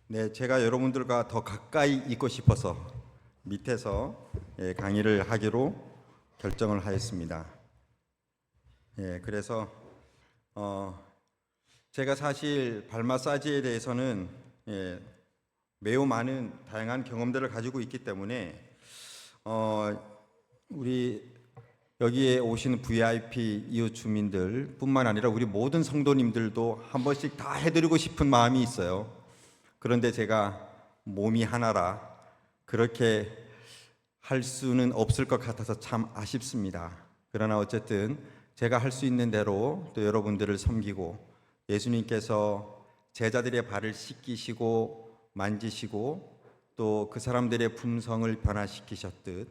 네, 제가 여러분들과 더 가까이 있고 싶어서 밑에서 강의를 하기로 결정을 하였습니다. 그래서 제가 사실 발 마사지에 대해서는 매우 많은 다양한 경험들을 가지고 있기 때문에 우리 여기에 오시는 VIP 이웃 주민들 뿐만 아니라 우리 모든 성도님들도 한 번씩 다 해드리고 싶은 마음이 있어요. 그런데 제가 몸이 하나라 그렇게 할 수는 없을 것 같아서 참 아쉽습니다. 그러나 어쨌든 제가 할 수 있는 대로 또 여러분들을 섬기고, 예수님께서 제자들의 발을 씻기시고 만지시고 또 그 사람들의 품성을 변화시키셨듯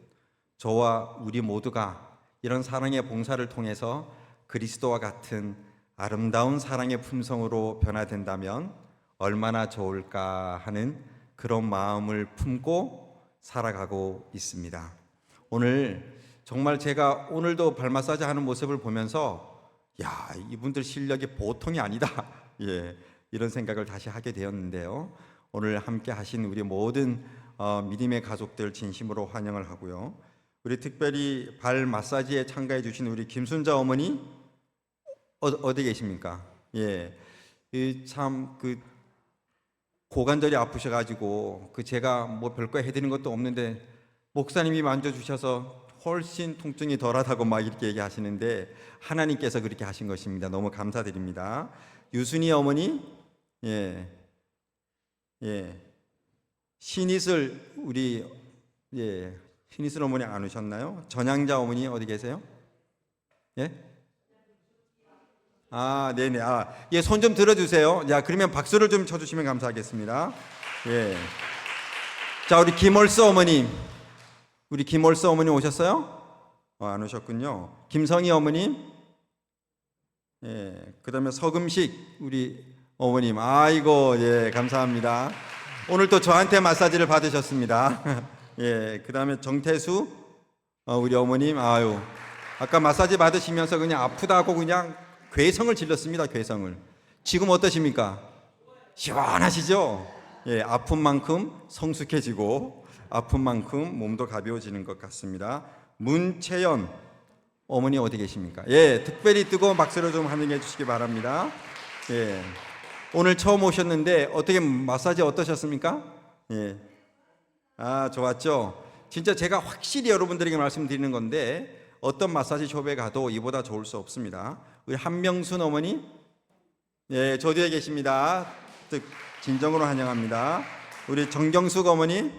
저와 우리 모두가 이런 사랑의 봉사를 통해서 그리스도와 같은 아름다운 사랑의 품성으로 변화된다면 얼마나 좋을까 하는 그런 마음을 품고 살아가고 있습니다. 오늘 정말 제가 오늘도 발 마사지 하는 모습을 보면서 야, 이분들 실력이 보통이 아니다. 이런 생각을 다시 하게 되었는데요. 오늘 함께 하신 우리 모든 믿음의 가족들 진심으로 환영을 하고요. 우리 특별히 발 마사지에 참가해 주신 우리 김순자 어머니 어디 계십니까? 참 고관절이 아프셔가지고 제가 뭐 별거 해드린 것도 없는데 목사님이 만져주셔서 훨씬 통증이 덜하다고 막 이렇게 얘기하시는데 하나님께서 그렇게 하신 것입니다. 너무 감사드립니다. 유순이 어머니, 신이슬 우리 신이슬 어머니 안 오셨나요? 전향자 어머니 어디 계세요? 네네. 손 좀 들어주세요. 그러면 박수를 좀 쳐주시면 감사하겠습니다. 자, 우리 김월수 어머님. 우리 김월수 어머님 오셨어요? 안 오셨군요. 김성희 어머님. 그 다음에 서금식 우리 어머님. 아이고, 감사합니다. 오늘 또 저한테 마사지를 받으셨습니다. 그 다음에 정태수 우리 어머님. 아까 마사지 받으시면서 그냥 아프다고 그냥 괴성을 질렀습니다. 괴성을. 지금 어떠십니까? 시원하시죠? 아픈 만큼 성숙해지고 아픈 만큼 몸도 가벼워지는 것 같습니다. 문채연 어머니 어디 계십니까? 특별히 뜨거운 박수를 좀 환영해 주시기 바랍니다. 오늘 처음 오셨는데 어떻게 마사지 어떠셨습니까? 좋았죠? 진짜 제가 확실히 여러분들에게 말씀드리는 건데 어떤 마사지 숍에 가도 이보다 좋을 수 없습니다. 우리 한명순 어머니, 저 뒤에 계십니다. 진정으로 환영합니다. 우리 정경숙 어머니,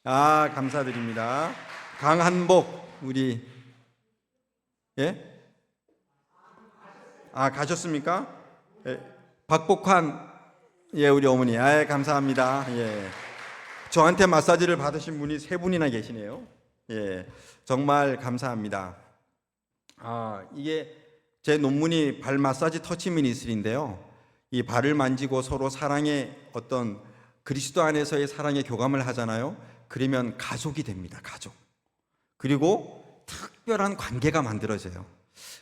감사드립니다. 강한복 우리 가셨습니까? 박복환 우리 어머니, 감사합니다. 저한테 마사지를 받으신 분이 3분이나 계시네요. 정말 감사합니다. 이게 제 논문이 발 마사지 터치 미니스트리인데요. 이 발을 만지고 서로 사랑의 어떤 그리스도 안에서의 사랑의 교감을 하잖아요. 그러면 가족이 됩니다. 가족. 그리고 특별한 관계가 만들어져요.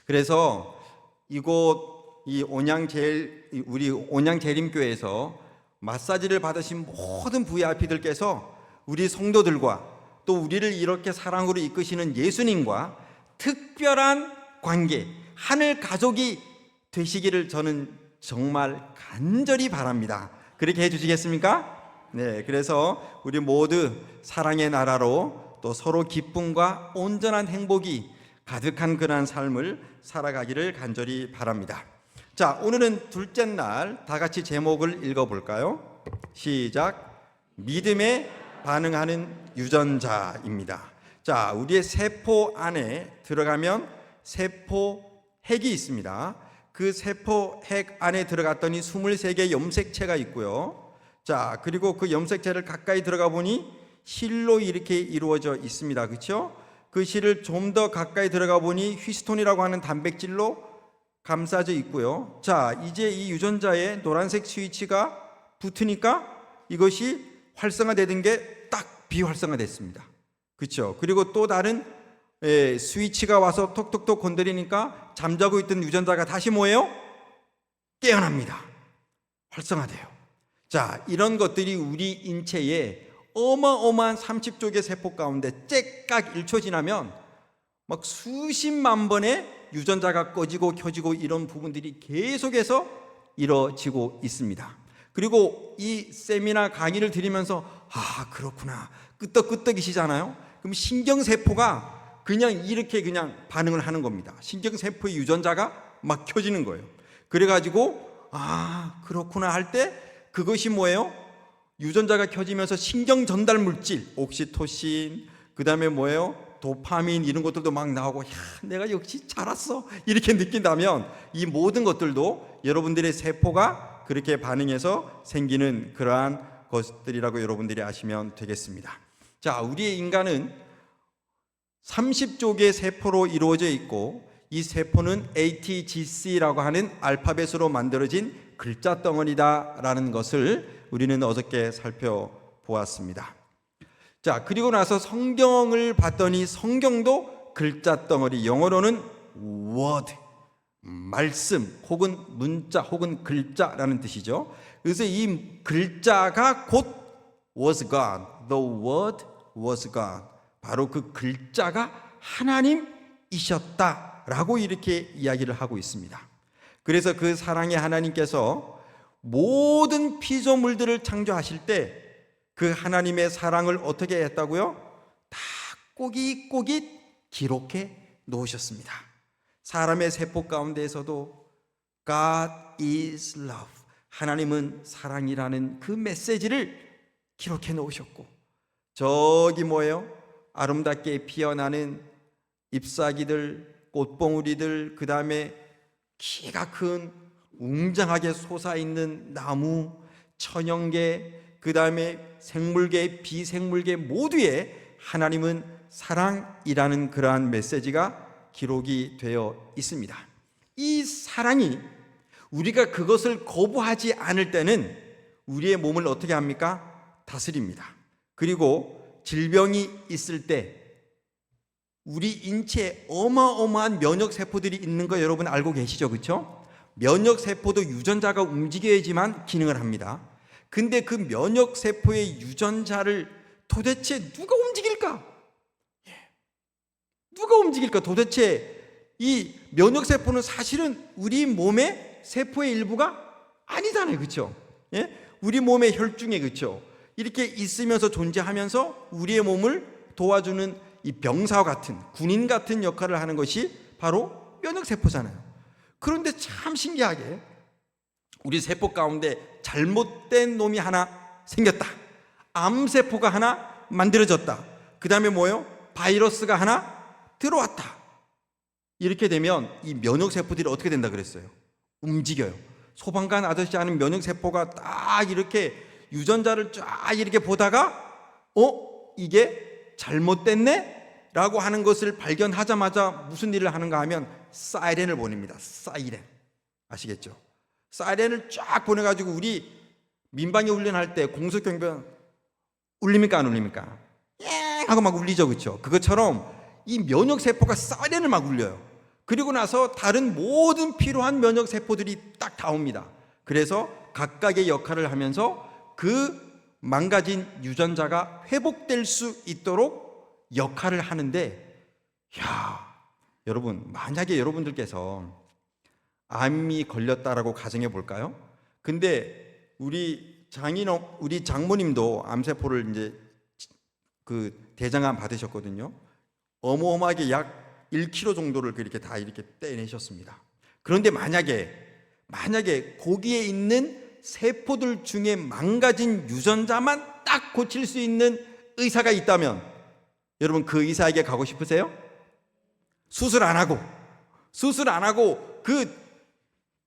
그래서 이곳 우리 온양재림교회에서 마사지를 받으신 모든 VIP들께서 우리 성도들과 또 우리를 이렇게 사랑으로 이끄시는 예수님과 특별한 관계, 하늘 가족이 되시기를 저는 정말 간절히 바랍니다. 그렇게 해주시겠습니까? 그래서 우리 모두 사랑의 나라로 또 서로 기쁨과 온전한 행복이 가득한 그러한 삶을 살아가기를 간절히 바랍니다. 자, 오늘은 둘째 날 다 같이 제목을 읽어볼까요? 시작. 믿음에 반응하는 유전자입니다. 자, 우리의 세포 안에 들어가면 세포핵이 있습니다. 그 세포핵 안에 들어갔더니 23개의 염색체가 있고요. 자, 그리고 그 염색체를 가까이 들어가 보니 실로 이렇게 이루어져 있습니다. 그렇죠? 그 실을 좀 더 가까이 들어가 보니 히스톤이라고 하는 단백질로 감싸져 있고요. 자, 이제 이 유전자에 노란색 스위치가 붙으니까 이것이 활성화되는 게 딱 비활성화됐습니다. 그렇죠? 그리고 또 다른 스위치가 와서 톡톡톡 건드리니까 잠자고 있던 유전자가 다시 뭐예요? 깨어납니다. 활성화돼요. 자, 이런 것들이 우리 인체에 어마어마한 30조 개 세포 가운데 째깍 1초 지나면 막 수십만 번의 유전자가 꺼지고 켜지고 이런 부분들이 계속해서 이루어지고 있습니다. 그리고 이 세미나 강의를 들으면서 그렇구나 끄떡끄떡이시잖아요. 그럼 신경세포가 그냥 이렇게 그냥 반응을 하는 겁니다. 신경세포의 유전자가 막 켜지는 거예요. 그래가지고 그렇구나 할 때 그것이 뭐예요? 유전자가 켜지면서 신경 전달 물질 옥시토신, 그 다음에 뭐예요? 도파민 이런 것들도 막 나오고 내가 역시 잘했어 이렇게 느낀다면 이 모든 것들도 여러분들의 세포가 그렇게 반응해서 생기는 그러한 것들이라고 여러분들이 아시면 되겠습니다. 자, 우리의 인간은 30조 개의 세포로 이루어져 있고 이 세포는 ATGC라고 하는 알파벳으로 만들어진 글자 덩어리다라는 것을 우리는 어저께 살펴보았습니다. 자, 그리고 나서 성경을 봤더니 성경도 글자 덩어리, 영어로는 word, 말씀 혹은 문자 혹은 글자라는 뜻이죠. 그래서 이 글자가 곧 was God, the word was God, 바로 그 글자가 하나님이셨다라고 이렇게 이야기를 하고 있습니다. 그래서 그 사랑의 하나님께서 모든 피조물들을 창조하실 때 그 하나님의 사랑을 어떻게 했다고요? 다 꼬깃꼬깃 기록해 놓으셨습니다. 사람의 세포 가운데에서도 God is love, 하나님은 사랑이라는 그 메시지를 기록해 놓으셨고, 저기 뭐예요? 아름답게 피어나는 잎사귀들, 꽃봉우리들, 그 다음에 키가 큰 웅장하게 솟아있는 나무, 천연계, 그 다음에 생물계, 비생물계 모두에 하나님은 사랑이라는 그러한 메시지가 기록이 되어 있습니다. 이 사랑이 우리가 그것을 거부하지 않을 때는 우리의 몸을 어떻게 합니까? 다스립니다. 그리고 질병이 있을 때 우리 인체에 어마어마한 면역세포들이 있는 거 여러분 알고 계시죠? 그렇죠? 면역세포도 유전자가 움직여야지만 기능을 합니다. 근데 그 면역세포의 유전자를 도대체 누가 움직일까? 누가 움직일까? 도대체 이 면역세포는 사실은 우리 몸의 세포의 일부가 아니잖아요. 그렇죠? 예? 우리 몸의 혈중에, 그렇죠? 이렇게 있으면서 존재하면서 우리의 몸을 도와주는 이 병사와 같은, 군인 같은 역할을 하는 것이 바로 면역세포잖아요. 그런데 참 신기하게 우리 세포 가운데 잘못된 놈이 하나 생겼다. 암세포가 하나 만들어졌다. 그 다음에 뭐예요? 바이러스가 하나 들어왔다. 이렇게 되면 이 면역세포들이 어떻게 된다 그랬어요? 움직여요. 소방관 아저씨 하는 면역세포가 딱 이렇게 유전자를 쫙 이렇게 보다가 이게 잘못됐네? 라고 하는 것을 발견하자마자 무슨 일을 하는가 하면 사이렌을 보냅니다. 사이렌. 아시겠죠? 사이렌을 쫙 보내가지고 우리 민방위 훈련할 때 공수경비원 울립니까 안 울립니까? 예 하고 막 울리죠. 그렇죠? 그것처럼 이 면역세포가 사이렌을 막 울려요. 그리고 나서 다른 모든 필요한 면역세포들이 딱 다 옵니다. 그래서 각각의 역할을 하면서 그 망가진 유전자가 회복될 수 있도록 역할을 하는데, 여러분, 만약에 여러분들께서 암이 걸렸다라고 가정해 볼까요? 근데 우리 장모님도 암세포를 이제 그 대장암 받으셨거든요. 어마어마하게 약 1kg 정도를 그렇게 다 이렇게 떼내셨습니다. 그런데 만약에 거기에 있는 세포들 중에 망가진 유전자만 딱 고칠 수 있는 의사가 있다면 여러분 그 의사에게 가고 싶으세요? 수술 안 하고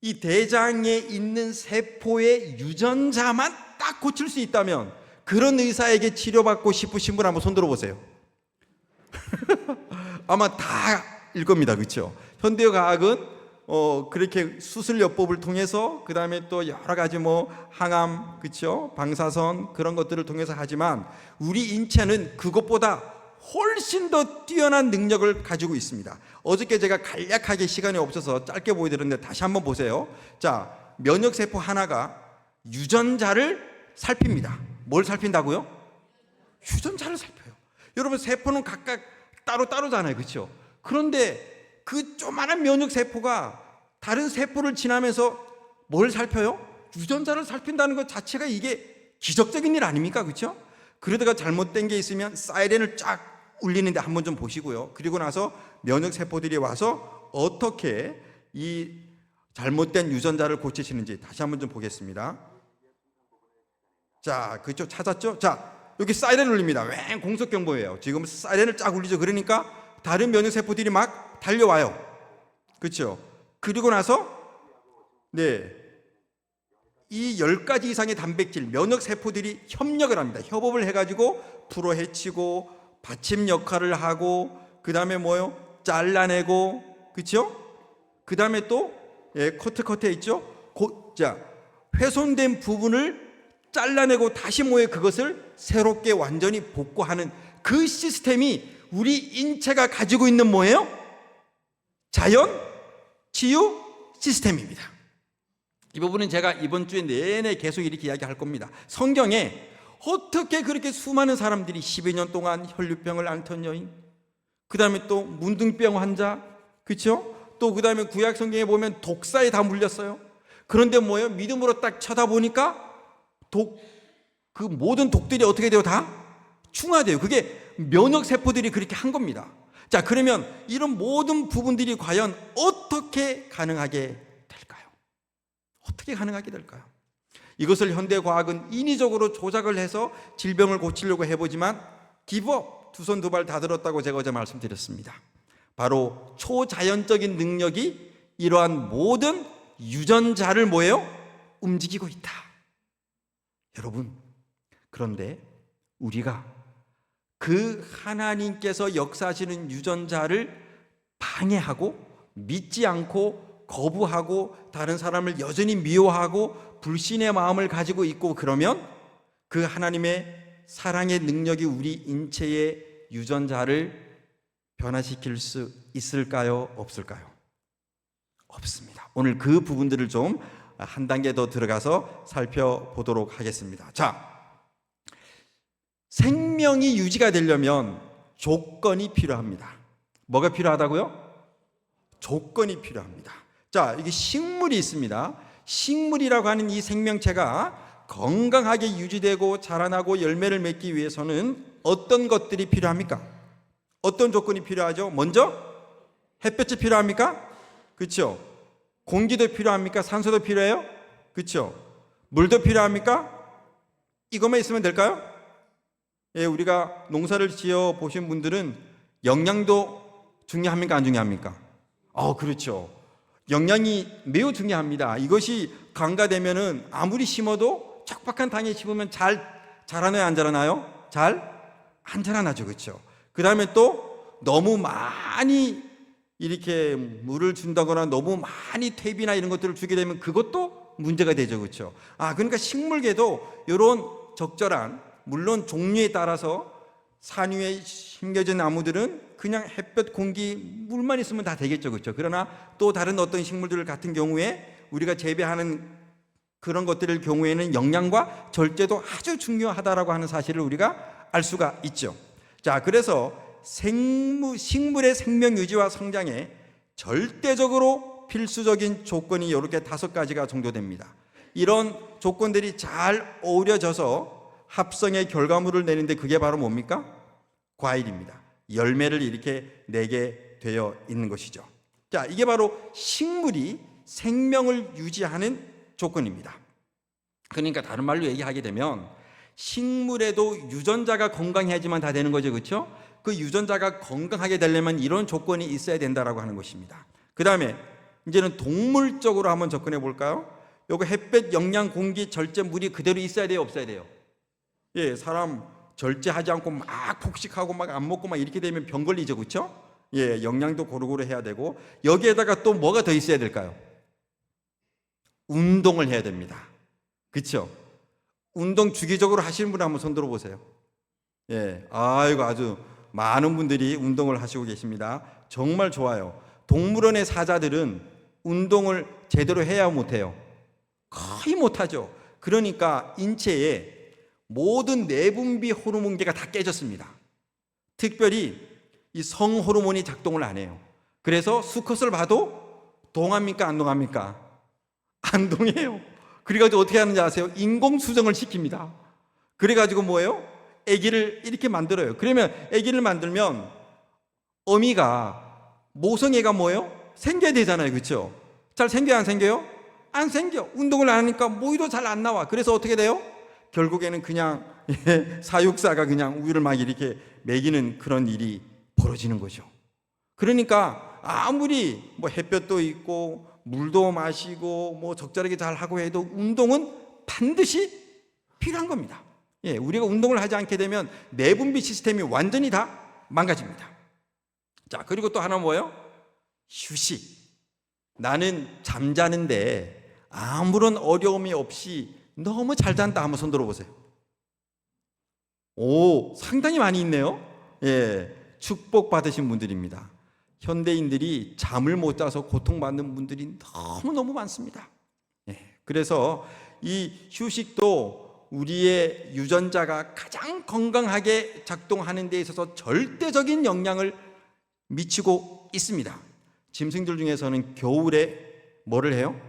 이 대장에 있는 세포의 유전자만 딱 고칠 수 있다면 그런 의사에게 치료받고 싶으신 분 한번 손 들어보세요. 아마 다일 겁니다. 그렇죠? 현대의과학은 그렇게 수술요법을 통해서 그 다음에 또 여러 가지 항암, 그렇죠? 방사선 그런 것들을 통해서 하지만 우리 인체는 그것보다 훨씬 더 뛰어난 능력을 가지고 있습니다. 어저께 제가 간략하게 시간이 없어서 짧게 보여드렸는데 다시 한번 보세요. 자, 면역세포 하나가 유전자를 살핍니다. 뭘 살핀다고요? 유전자를 살펴요. 여러분, 세포는 각각 따로따로잖아요. 그렇죠? 그런데 그 조그마한 면역 세포가 다른 세포를 지나면서 뭘 살펴요? 유전자를 살핀다는 것 자체가 이게 기적적인 일 아닙니까? 그렇죠? 그러다가 잘못된 게 있으면 사이렌을 쫙 울리는데 한번 좀 보시고요. 그리고 나서 면역 세포들이 와서 어떻게 이 잘못된 유전자를 고치시는지 다시 한번 좀 보겠습니다. 자, 그쪽 찾았죠? 자, 여기 사이렌 울립니다. 왱, 공속경보예요. 지금 사이렌을 쫙 울리죠. 그러니까 다른 면역 세포들이 막 달려와요. 그렇죠? 그리고 나서 이 10가지 이상의 단백질, 면역 세포들이 협력을 합니다. 협업을 해가지고 풀어헤치고 받침 역할을 하고, 그 다음에 뭐요? 잘라내고, 그렇죠? 그 다음에 또 커트에 있죠? 자, 훼손된 부분을 잘라내고 다시 뭐예요? 그것을 새롭게 완전히 복구하는 그 시스템이 우리 인체가 가지고 있는 뭐예요? 자연 치유 시스템입니다. 이 부분은 제가 이번 주에 내내 계속 이렇게 이야기할 겁니다. 성경에 어떻게 그렇게 수많은 사람들이 12년 동안 혈류병을 앓던 여인, 그 다음에 또 문둥병 환자, 그렇죠? 또 그 다음에 구약 성경에 보면 독사에 다 물렸어요. 그런데 뭐예요? 믿음으로 딱 쳐다보니까 그 모든 독들이 어떻게 돼요? 다 중화돼요. 그게 면역 세포들이 그렇게 한 겁니다. 자, 그러면 이런 모든 부분들이 과연 어떻게 가능하게 될까요? 어떻게 가능하게 될까요? 이것을 현대 과학은 인위적으로 조작을 해서 질병을 고치려고 해보지만 기브업, 두 손 두 발 다 들었다고 제가 어제 말씀드렸습니다. 바로 초자연적인 능력이 이러한 모든 유전자를 뭐예요? 움직이고 있다. 여러분, 그런데 우리가 그 하나님께서 역사하시는 유전자를 방해하고 믿지 않고 거부하고 다른 사람을 여전히 미워하고 불신의 마음을 가지고 있고, 그러면 그 하나님의 사랑의 능력이 우리 인체의 유전자를 변화시킬 수 있을까요? 없을까요? 없습니다. 오늘 그 부분들을 좀 한 단계 더 들어가서 살펴보도록 하겠습니다. 자, 생명이 유지가 되려면 조건이 필요합니다. 뭐가 필요하다고요? 조건이 필요합니다. 자, 이게 식물이 있습니다. 식물이라고 하는 이 생명체가 건강하게 유지되고 자라나고 열매를 맺기 위해서는 어떤 것들이 필요합니까? 어떤 조건이 필요하죠? 먼저 햇볕이 필요합니까? 그렇죠? 공기도 필요합니까? 산소도 필요해요? 그렇죠? 물도 필요합니까? 이것만 있으면 될까요? 예, 우리가 농사를 지어 보신 분들은 영양도 중요합니까? 안 중요합니까? 그렇죠. 영양이 매우 중요합니다. 이것이 강가되면은 아무리 심어도 척박한 땅에 심으면 잘 자라나요? 안 자라나요? 잘 안 자라나죠. 그렇죠? 그 다음에 또 너무 많이 이렇게 물을 준다거나 너무 많이 퇴비나 이런 것들을 주게 되면 그것도 문제가 되죠. 그렇죠? 그러니까 식물계도 이런 적절한, 물론 종류에 따라서 산 위에 심겨진 나무들은 그냥 햇볕, 공기, 물만 있으면 다 되겠죠. 그렇죠? 그러나 또 다른 어떤 식물들 같은 경우에 우리가 재배하는 그런 것들의 경우에는 영양과 절제도 아주 중요하다라고 하는 사실을 우리가 알 수가 있죠. 자, 그래서 식물의 생명 유지와 성장에 절대적으로 필수적인 조건이 이렇게 5가지가 정도 됩니다. 이런 조건들이 잘 어우러져서 합성의 결과물을 내는데 그게 바로 뭡니까? 과일입니다. 열매를 이렇게 내게 되어 있는 것이죠. 자, 이게 바로 식물이 생명을 유지하는 조건입니다. 그러니까 다른 말로 얘기하게 되면 식물에도 유전자가 건강해야지만 다 되는 거죠. 그렇죠? 그 유전자가 건강하게 되려면 이런 조건이 있어야 된다라고 하는 것입니다. 그 다음에 이제는 동물적으로 한번 접근해 볼까요? 요거 햇볕, 영양, 공기, 절제, 물이 그대로 있어야 돼요? 없어야 돼요? 예, 사람 절제하지 않고 막 폭식하고 막 안 먹고 막 이렇게 되면 병 걸리죠. 그렇죠? 예, 영양도 고루고루 해야 되고, 여기에다가 또 뭐가 더 있어야 될까요? 운동을 해야 됩니다. 그렇죠? 운동 주기적으로 하시는 분 한번 손 들어 보세요. 예, 아이고, 아주 많은 분들이 운동을 하시고 계십니다. 정말 좋아요. 동물원의 사자들은 운동을 제대로 해야 못해요? 거의 못하죠. 그러니까 인체에 모든 내분비 호르몬계가 다 깨졌습니다. 특별히 이 성호르몬이 작동을 안 해요. 그래서 수컷을 봐도 동합니까 안 동합니까? 안 동해요. 그래가지고 어떻게 하는지 아세요? 인공수정을 시킵니다. 그래가지고 뭐예요? 아기를 이렇게 만들어요. 그러면 아기를 만들면 어미가 모성애가 뭐예요? 생겨야 되잖아요. 그렇죠? 잘 생겨요 안 생겨요? 안 생겨. 운동을 안 하니까 모유도 잘 안 나와. 그래서 어떻게 돼요? 결국에는 그냥 사육사가 그냥 우유를 막 이렇게 먹이는 그런 일이 벌어지는 거죠. 그러니까 아무리 뭐 햇볕도 있고 물도 마시고 뭐 적절하게 잘 하고 해도 운동은 반드시 필요한 겁니다. 우리가 운동을 하지 않게 되면 내분비 시스템이 완전히 다 망가집니다. 자, 그리고 또 하나 뭐예요? 휴식. 나는 잠자는데 아무런 어려움이 없이 너무 잘 잔다. 한번 손 들어보세요. 오, 상당히 많이 있네요. 축복받으신 분들입니다. 현대인들이 잠을 못 자서 고통받는 분들이 너무너무 많습니다. 그래서 이 휴식도 우리의 유전자가 가장 건강하게 작동하는 데 있어서 절대적인 영향을 미치고 있습니다. 짐승들 중에서는 겨울에 뭐를 해요?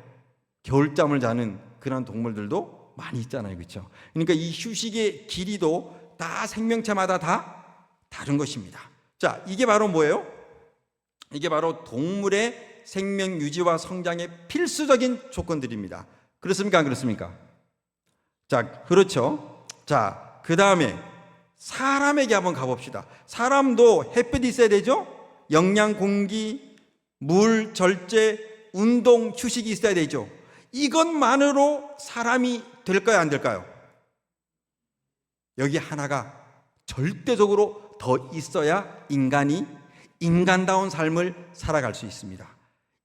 겨울잠을 자는 그런 동물들도 많이 있잖아요. 그렇죠? 그러니까 이 휴식의 길이도 다 생명체마다 다 다른 것입니다. 자, 이게 바로 뭐예요? 이게 바로 동물의 생명 유지와 성장의 필수적인 조건들입니다. 그렇습니까? 안 그렇습니까? 자, 그렇죠. 자, 그 다음에 사람에게 한번 가봅시다. 사람도 햇볕이 있어야 되죠? 영양, 공기, 물, 절제, 운동, 휴식이 있어야 되죠. 이것만으로 사람이 될까요? 안 될까요? 여기 하나가 절대적으로 더 있어야 인간이 인간다운 삶을 살아갈 수 있습니다.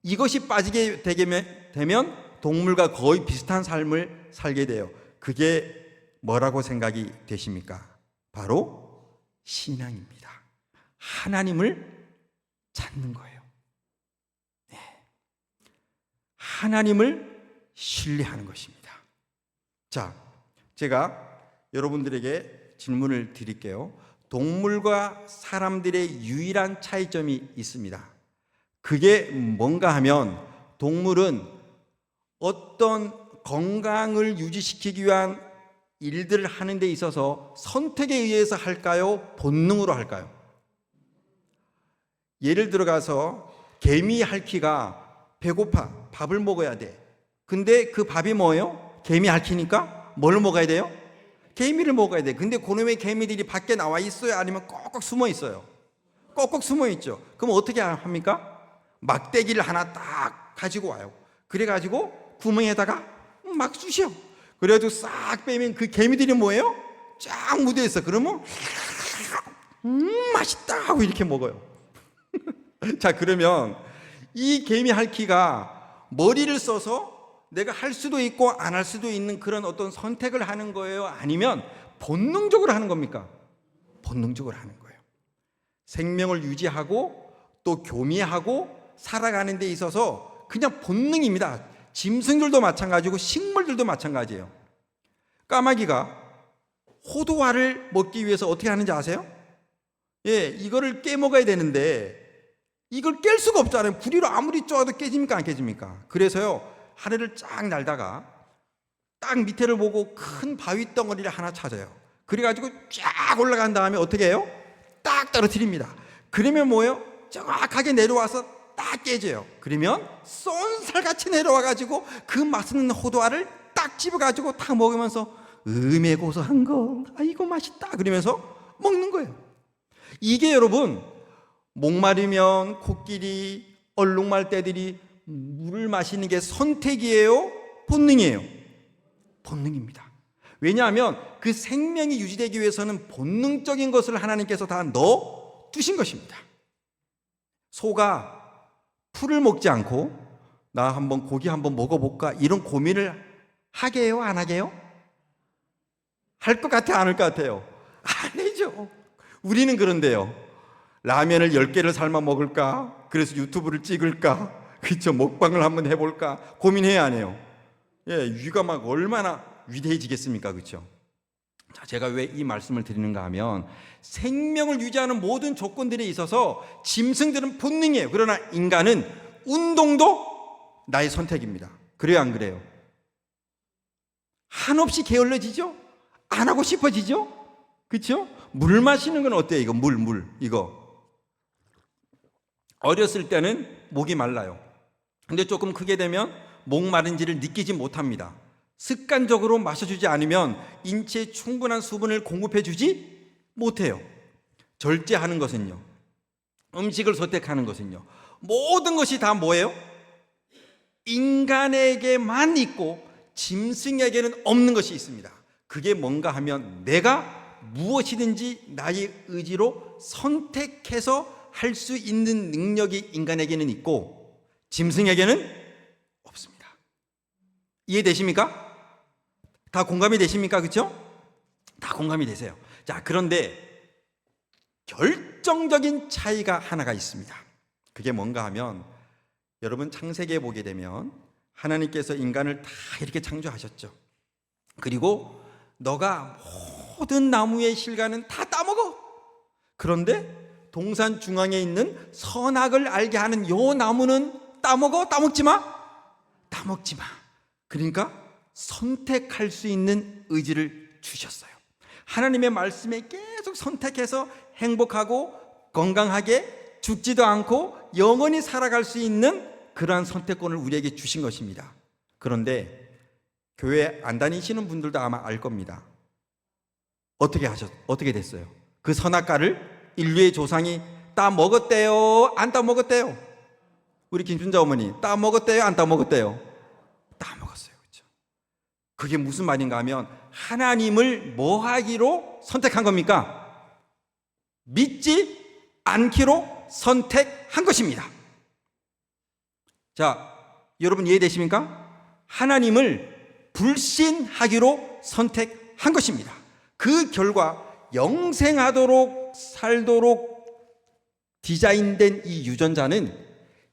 이것이 빠지게 되면 동물과 거의 비슷한 삶을 살게 돼요. 그게 뭐라고 생각이 되십니까? 바로 신앙입니다. 하나님을 찾는 거예요. 하나님을 신뢰하는 것입니다. 자, 제가 여러분들에게 질문을 드릴게요. 동물과 사람들의 유일한 차이점이 있습니다. 그게 뭔가 하면 동물은 어떤 건강을 유지시키기 위한 일들을 하는 데 있어서 선택에 의해서 할까요? 본능으로 할까요? 예를 들어가서 개미 핥기가 배고파, 밥을 먹어야 돼. 근데 그 밥이 뭐예요? 개미 핥기니까 뭘 먹어야 돼요? 개미를 먹어야 돼. 근데 그놈의 개미들이 밖에 나와 있어요? 아니면 꼭꼭 숨어 있어요? 꼭꼭 숨어 있죠. 그럼 어떻게 합니까? 막대기를 하나 딱 가지고 와요. 그래가지고 구멍에다가 막 쑤셔. 그래가지고 싹 빼면 그 개미들이 뭐예요? 쫙 묻어 있어. 그러면 맛있다 하고 이렇게 먹어요. 자, 그러면 이 개미 핥기가 머리를 써서 내가 할 수도 있고 안 할 수도 있는 그런 어떤 선택을 하는 거예요? 아니면 본능적으로 하는 겁니까? 본능적으로 하는 거예요. 생명을 유지하고 또 교미하고 살아가는 데 있어서 그냥 본능입니다. 짐승들도 마찬가지고 식물들도 마찬가지예요. 까마귀가 호두알을 먹기 위해서 어떻게 하는지 아세요? 이거를 깨먹어야 되는데 이걸 깰 수가 없잖아요. 부리로 아무리 쪼아도 깨집니까? 안 깨집니까? 그래서요, 하늘을 쫙 날다가 딱 밑에를 보고 큰 바위 덩어리를 하나 찾아요. 그래가지고 쫙 올라간 다음에 어떻게 해요? 딱 떨어뜨립니다. 그러면 뭐예요? 정확하게 내려와서 딱 깨져요. 그러면 쏜살같이 내려와가지고 그 맛있는 호두알을 딱 집어가지고 딱 먹으면서 음에 고소한 거, 아이고 맛있다 그러면서 먹는 거예요. 이게 여러분, 목마르면 코끼리, 얼룩말 떼들이 물을 마시는 게 선택이에요? 본능이에요? 본능입니다. 왜냐하면 그 생명이 유지되기 위해서는 본능적인 것을 하나님께서 다 넣어 두신 것입니다. 소가 풀을 먹지 않고 나 한번 고기 한번 먹어볼까 이런 고민을 하게 해요? 안 하게 해요? 할 것 같아? 안 할 것 같아요? 안 해죠. 우리는 그런데요, 라면을 10개를 삶아 먹을까? 그래서 유튜브를 찍을까? 그렇죠. 먹방을 한번 해볼까? 고민해야 안 해요? 위가 막 얼마나 위대해지겠습니까? 그렇죠? 자, 제가 왜 이 말씀을 드리는가 하면 생명을 유지하는 모든 조건들에 있어서 짐승들은 본능이에요. 그러나 인간은 운동도 나의 선택입니다. 그래요, 안 그래요? 한없이 게을러지죠? 안 하고 싶어지죠? 그렇죠? 물 마시는 건 어때요? 이거 물 이거 어렸을 때는 목이 말라요. 근데 조금 크게 되면 목 마른지를 느끼지 못합니다. 습관적으로 마셔주지 않으면 인체에 충분한 수분을 공급해주지 못해요. 절제하는 것은요, 음식을 선택하는 것은요, 모든 것이 다 뭐예요? 인간에게만 있고 짐승에게는 없는 것이 있습니다. 그게 뭔가 하면 내가 무엇이든지 나의 의지로 선택해서 할 수 있는 능력이 인간에게는 있고 짐승에게는 없습니다. 이해되십니까? 다 공감이 되십니까? 그렇죠? 다 공감이 되세요. 자, 그런데 결정적인 차이가 하나가 있습니다. 그게 뭔가 하면 여러분 창세기에 보게 되면 하나님께서 인간을 다 이렇게 창조하셨죠. 그리고 너가 모든 나무의 실과는 다 따먹어. 그런데 동산 중앙에 있는 선악을 알게 하는 요 나무는 따먹어? 따먹지 마? 따먹지 마. 그러니까 선택할 수 있는 의지를 주셨어요. 하나님의 말씀에 계속 선택해서 행복하고 건강하게 죽지도 않고 영원히 살아갈 수 있는 그러한 선택권을 우리에게 주신 것입니다. 그런데 교회 안 다니시는 분들도 아마 알 겁니다. 어떻게 됐어요? 그 선악과를 인류의 조상이 따 먹었대요? 안 따 먹었대요? 우리 김순자 어머니 따 먹었대요? 안 따 먹었대요? 따 먹었어요. 그렇죠? 그게 무슨 말인가 하면 하나님을 뭐 하기로 선택한 겁니까? 믿지 않기로 선택한 것입니다. 자, 여러분 이해되십니까? 하나님을 불신하기로 선택한 것입니다. 그 결과 영생하도록 살도록 디자인된 이 유전자는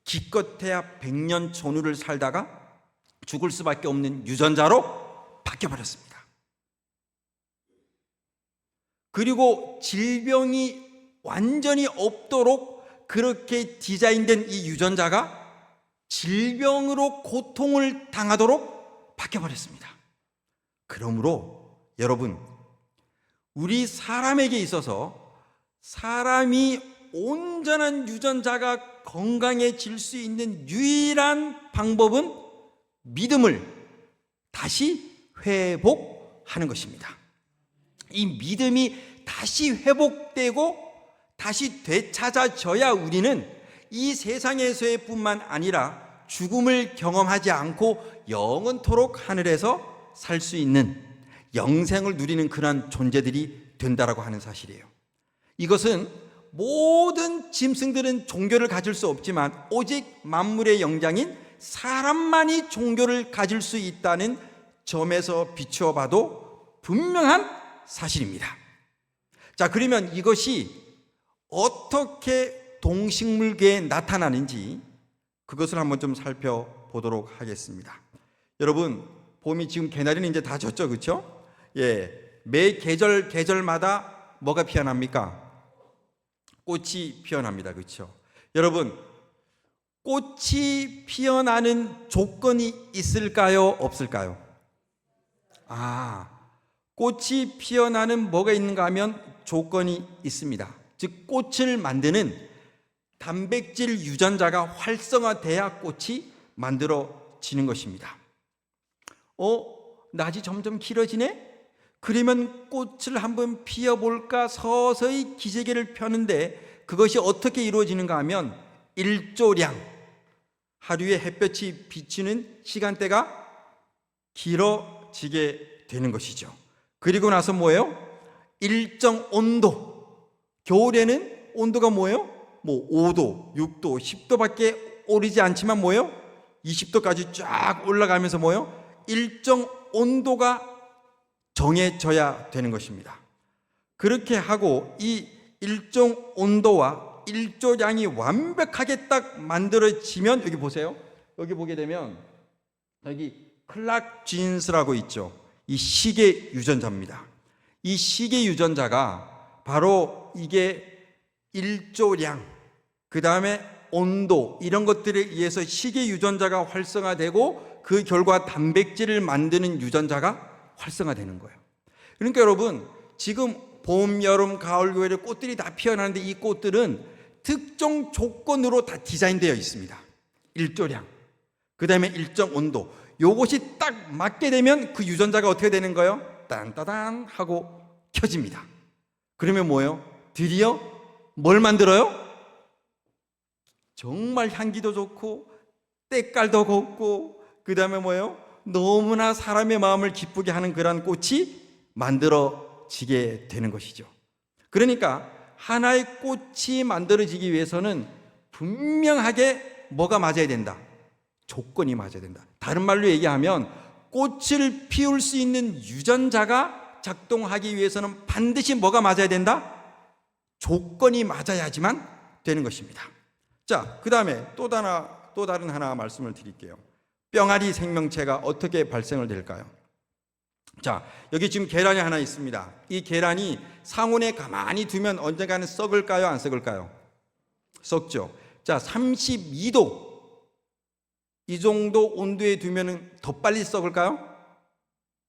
기껏해야 100년 전후를 살다가 죽을 수밖에 없는 유전자로 바뀌어버렸습니다. 그리고 질병이 완전히 없도록 그렇게 디자인된 이 유전자가 질병으로 고통을 당하도록 바뀌어버렸습니다. 그러므로 여러분, 우리 사람에게 있어서 사람이 온전한 유전자가 건강해질 수 있는 유일한 방법은 믿음을 다시 회복하는 것입니다. 이 믿음이 다시 회복되고 다시 되찾아져야 우리는 이 세상에서의 뿐만 아니라 죽음을 경험하지 않고 영원토록 하늘에서 살 수 있는 영생을 누리는 그런 존재들이 된다라고 하는 사실이에요. 이것은 모든 짐승들은 종교를 가질 수 없지만 오직 만물의 영장인 사람만이 종교를 가질 수 있다는 점에서 비추어 봐도 분명한 사실입니다. 자, 그러면 이것이 어떻게 동식물계에 나타나는지 그것을 한번 좀 살펴보도록 하겠습니다. 여러분, 봄이 지금 개나리는 이제 다 졌죠, 그렇죠? 예, 매 계절마다 뭐가 피어납니까? 꽃이 피어납니다, 그렇죠? 여러분, 꽃이 피어나는 조건이 있을까요, 없을까요? 꽃이 피어나는 뭐가 있는가 하면 조건이 있습니다. 즉 꽃을 만드는 단백질 유전자가 활성화돼야 꽃이 만들어지는 것입니다. 낮이 점점 길어지네? 그러면 꽃을 한번 피워볼까 서서히 기지개를 펴는데 그것이 어떻게 이루어지는가 하면 일조량, 하루에 햇볕이 비치는 시간대가 길어지게 되는 것이죠. 그리고 나서 뭐예요? 일정 온도, 겨울에는 온도가 뭐예요? 5도, 6도, 10도밖에 오르지 않지만 뭐예요? 20도까지 쫙 올라가면서 뭐예요? 일정 온도가 정해져야 되는 것입니다. 그렇게 하고 이 일정 온도와 일조량이 완벽하게 딱 만들어지면 여기 보세요. 여기 보게 되면 여기 클락 진스라고 있죠. 이 식의 유전자입니다. 이 식의 유전자가 바로 이게 일조량, 그 다음에 온도, 이런 것들에 의해서 식의 유전자가 활성화되고 그 결과 단백질을 만드는 유전자가 활성화되는 거예요. 그러니까 여러분, 지금 봄, 여름, 가을, 겨울에 꽃들이 다 피어나는데 이 꽃들은 특정 조건으로 다 디자인되어 있습니다. 일조량, 그 다음에 일정 온도, 요것이 딱 맞게 되면 그 유전자가 어떻게 되는 거예요? 딴따단 하고 켜집니다. 그러면 뭐예요? 드디어 뭘 만들어요? 정말 향기도 좋고 때깔도 곱고 그 다음에 뭐예요? 너무나 사람의 마음을 기쁘게 하는 그러한 꽃이 만들어지게 되는 것이죠. 그러니까 하나의 꽃이 만들어지기 위해서는 분명하게 뭐가 맞아야 된다? 조건이 맞아야 된다. 다른 말로 얘기하면 꽃을 피울 수 있는 유전자가 작동하기 위해서는 반드시 뭐가 맞아야 된다? 조건이 맞아야지만 되는 것입니다. 자, 그 다음에 또 다른 하나 말씀을 드릴게요. 뿅아리 생명체가 어떻게 발생을 될까요? 자, 여기 지금 계란이 하나 있습니다. 이 계란이 상온에 가만히 두면 언젠가는 썩을까요? 안 썩을까요? 썩죠. 자, 32도 이 정도 온도에 두면 더 빨리 썩을까요?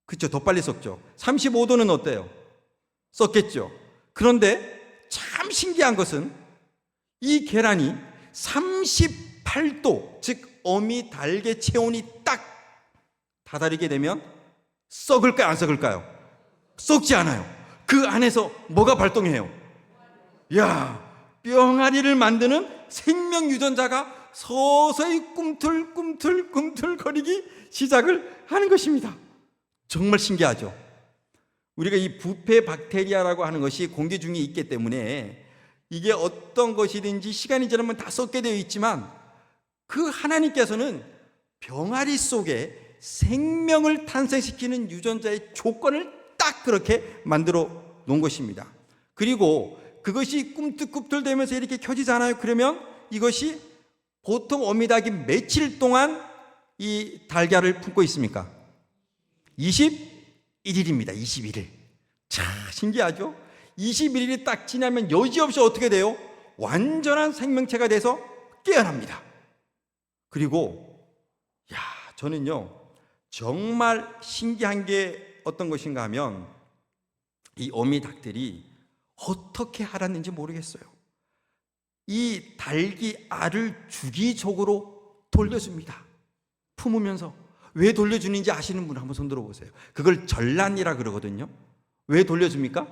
그렇죠. 더 빨리 썩죠. 35도는 어때요? 썩겠죠. 그런데 참 신기한 것은 이 계란이 38도, 즉 어미 달개 체온이 딱 다다르게 되면 썩을까요? 안 썩을까요? 썩지 않아요. 그 안에서 뭐가 발동해요? 야, 뿅아리를 만드는 생명 유전자가 서서히 꿈틀꿈틀거리기 시작을 하는 것입니다. 정말 신기하죠? 우리가 이 부패 박테리아라고 하는 것이 공기 중에 있기 때문에 이게 어떤 것이든지 시간이 지나면 다 썩게 되어 있지만 그 하나님께서는 병아리 속에 생명을 탄생시키는 유전자의 조건을 딱 그렇게 만들어 놓은 것입니다. 그리고 그것이 꿈틀꿈틀대면서 이렇게 켜지잖아요. 그러면 이것이 보통 어미닭이 며칠 동안 이 달걀을 품고 있습니까? 21일입니다. 21일. 참 신기하죠? 21일이 딱 지나면 여지없이 어떻게 돼요? 완전한 생명체가 돼서 깨어납니다. 그리고 저는요 정말 신기한 게 어떤 것인가 하면 이 어미닭들이 어떻게 알았는지 모르겠어요. 이 닭이 알을 주기적으로 돌려줍니다. 품으면서. 왜 돌려주는지 아시는 분 한번 손 들어보세요. 그걸 전란이라 그러거든요. 왜 돌려줍니까?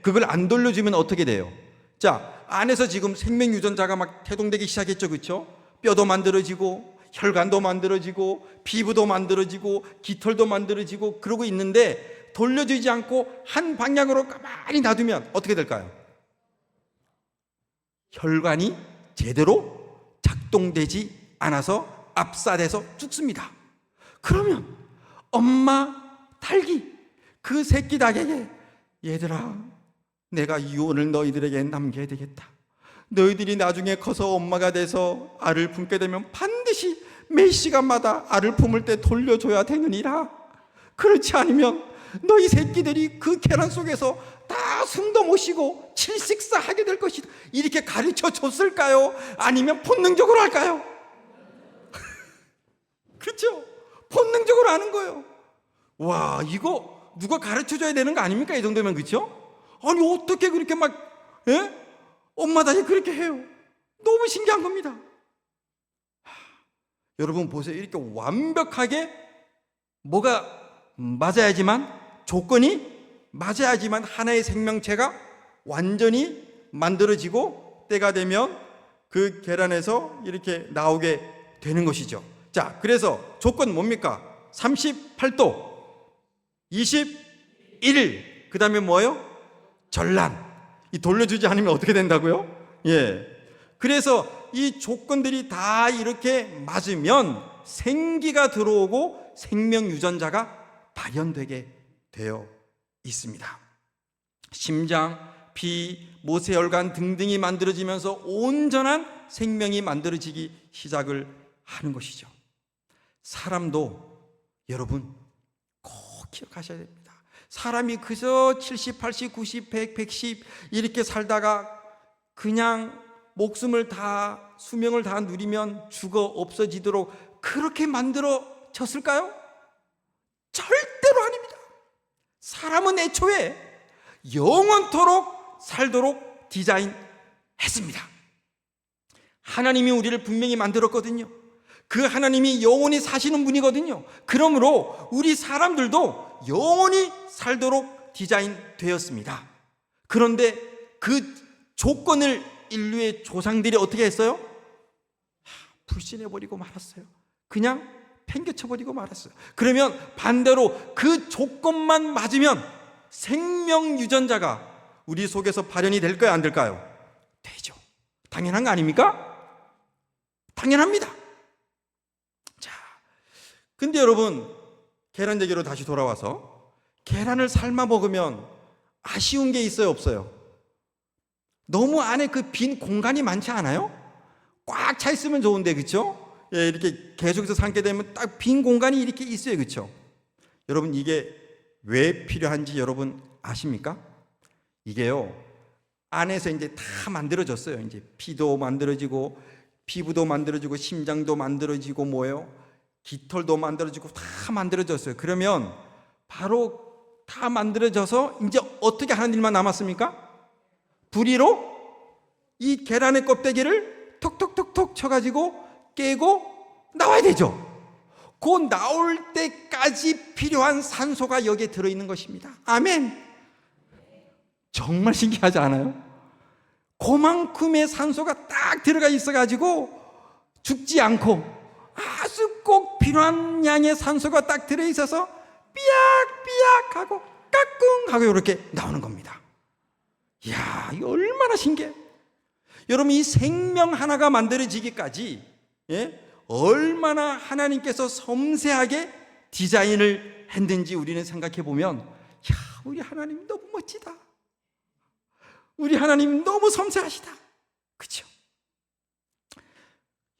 그걸 안 돌려주면 어떻게 돼요? 자, 안에서 지금 생명 유전자가 막 태동되기 시작했죠, 그렇죠? 뼈도 만들어지고 혈관도 만들어지고 피부도 만들어지고 깃털도 만들어지고 그러고 있는데 돌려주지 않고 한 방향으로 가만히 놔두면 어떻게 될까요? 혈관이 제대로 작동되지 않아서 압사돼서 죽습니다. 그러면 엄마 닭이 그 새끼 닭에게 얘들아, 내가 유언을 너희들에게 남겨야 되겠다. 너희들이 나중에 커서 엄마가 돼서 알을 품게 되면 반드시 매 시간마다 알을 품을 때 돌려줘야 되느니라. 그렇지 않으면 너희 새끼들이 그 계란 속에서 다 숨도 못 쉬고 칠식사하게 될 것이다. 이렇게 가르쳐 줬을까요? 아니면 본능적으로 할까요? 그렇죠? 본능적으로 하는 거예요. 와, 이거 누가 가르쳐 줘야 되는 거 아닙니까? 이 정도면. 그렇죠? 아니 어떻게 그렇게 막 엄마 닭이 그렇게 해요? 너무 신기한 겁니다. 여러분 보세요. 이렇게 완벽하게 뭐가 맞아야지만, 조건이 맞아야지만 하나의 생명체가 완전히 만들어지고 때가 되면 그 계란에서 이렇게 나오게 되는 것이죠. 자, 그래서 조건 뭡니까? 38도 21일, 그 다음에 뭐예요? 전란. 이 돌려주지 않으면 어떻게 된다고요? 그래서 이 조건들이 다 이렇게 맞으면 생기가 들어오고 생명 유전자가 발현되게 되어 있습니다. 심장, 피, 모세혈관 등등이 만들어지면서 온전한 생명이 만들어지기 시작을 하는 것이죠. 사람도 여러분 꼭 기억하셔야 됩니다. 사람이 그저 70, 80, 90, 100, 110 이렇게 살다가 그냥 목숨을 다, 수명을 다 누리면 죽어 없어지도록 그렇게 만들어졌을까요? 절대로 아닙니다. 사람은 애초에 영원토록 살도록 디자인했습니다. 하나님이 우리를 분명히 만들었거든요. 그 하나님이 영원히 사시는 분이거든요. 그러므로 우리 사람들도 영원히 살도록 디자인되었습니다. 그런데 그 조건을 인류의 조상들이 어떻게 했어요? 불신해버리고 말았어요. 그냥 팽개쳐버리고 말았어요. 그러면 반대로 그 조건만 맞으면 생명 유전자가 우리 속에서 발현이 될까요? 안 될까요? 되죠. 당연한 거 아닙니까? 당연합니다. 자, 근데 여러분, 계란 얘기로 다시 돌아와서 계란을 삶아 먹으면 아쉬운 게 있어요, 없어요? 너무 안에 그 빈 공간이 많지 않아요? 꽉 차 있으면 좋은데, 그렇죠? 예, 이렇게 계속해서 삶게 되면 딱 빈 공간이 이렇게 있어요, 그렇죠? 여러분, 이게 왜 필요한지 여러분 아십니까? 이게요, 안에서 이제 다 만들어졌어요. 이제 피도 만들어지고 피부도 만들어지고 심장도 만들어지고 뭐예요? 깃털도 만들어지고 다 만들어졌어요. 그러면 바로 다 만들어져서 이제 어떻게 하는 일만 남았습니까? 부리로 이 계란의 껍데기를 톡톡톡톡 쳐가지고 깨고 나와야 되죠. 그 나올 때까지 필요한 산소가 여기에 들어있는 것입니다. 아멘. 정말 신기하지 않아요? 그만큼의 산소가 딱 들어가 있어가지고 죽지 않고 아주 꼭 필요한 양의 산소가 딱 들어있어서 삐약삐약 하고 까꿍 하고 이렇게 나오는 겁니다. 이야, 이거 얼마나 신기해. 여러분, 이 생명 하나가 만들어지기까지 얼마나 하나님께서 섬세하게 디자인을 했는지 우리는 생각해 보면, 야, 우리 하나님 너무 멋지다. 우리 하나님 너무 섬세하시다. 그렇죠?